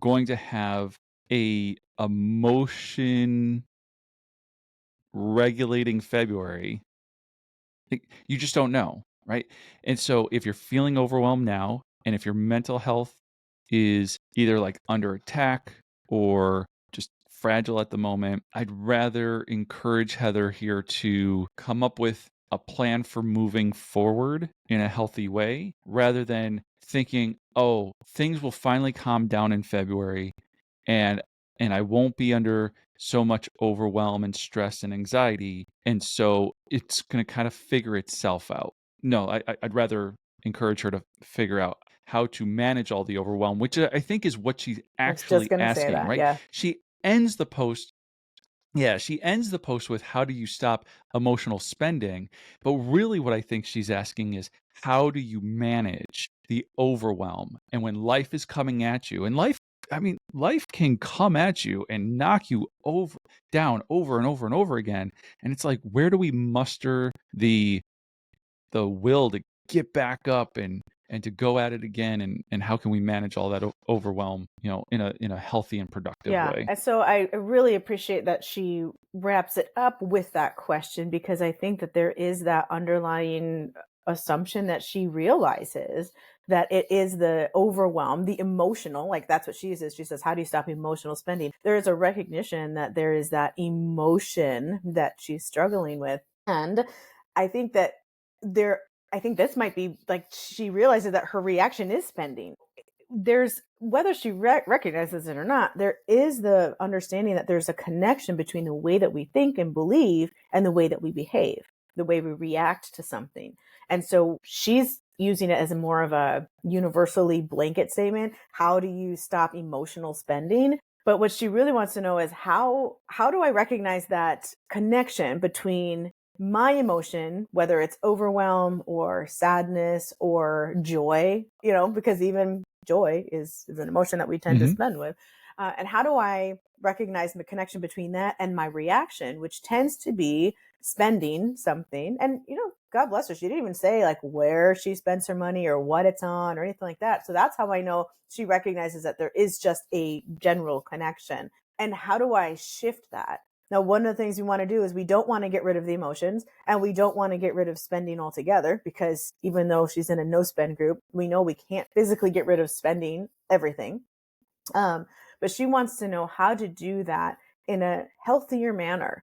going to have a emotion regulating February, you just don't know, right? And so if you're feeling overwhelmed now, and if your mental health is either like under attack or just fragile at the moment, I'd rather encourage Heather here to come up with a plan for moving forward in a healthy way rather than thinking, oh, things will finally calm down in February and I won't be under so much overwhelm and stress and anxiety, and so it's going to kind of figure itself out. No, I'd rather encourage her to figure out how to manage all the overwhelm, which I think is what she's I was just actually gonna say asking, that. right? Yeah. She ends the post yeah, she ends the post with how do you stop emotional spending? But really what I think she's asking is how do you manage the overwhelm? And when life is coming at you, and life can come at you and knock you down over and over and over again. And it's like, where do we muster the will to get back up and to go at it again, and how can we manage all that overwhelm, in a healthy and productive Yeah. way? And so I really appreciate that she wraps it up with that question because I think that there is that underlying assumption that she realizes that it is the overwhelm, the emotional, like that's what she uses. She says, how do you stop emotional spending? There is a recognition that there is that emotion that she's struggling with. And I think that there, I think this might be like she realizes that her reaction is spending. There's whether she recognizes it or not, there is the understanding that there's a connection between the way that we think and believe and the way that we behave, the way we react to something. And so she's using it as a more of a universally blanket statement. How do you stop emotional spending? But what she really wants to know is how do I recognize that connection between my emotion, whether it's overwhelm or sadness or joy, because even joy is an emotion that we tend to Hmm. spend with. And how do I recognize the connection between that and my reaction, which tends to be spending something? And, God bless her. She didn't even say like where she spends her money or what it's on or anything like that. So that's how I know she recognizes that there is just a general connection. And how do I shift that? Now, one of the things we want to do is we don't want to get rid of the emotions and we don't want to get rid of spending altogether because even though she's in a no spend group, we know we can't physically get rid of spending everything. Um, but she wants to know how to do that in a healthier manner.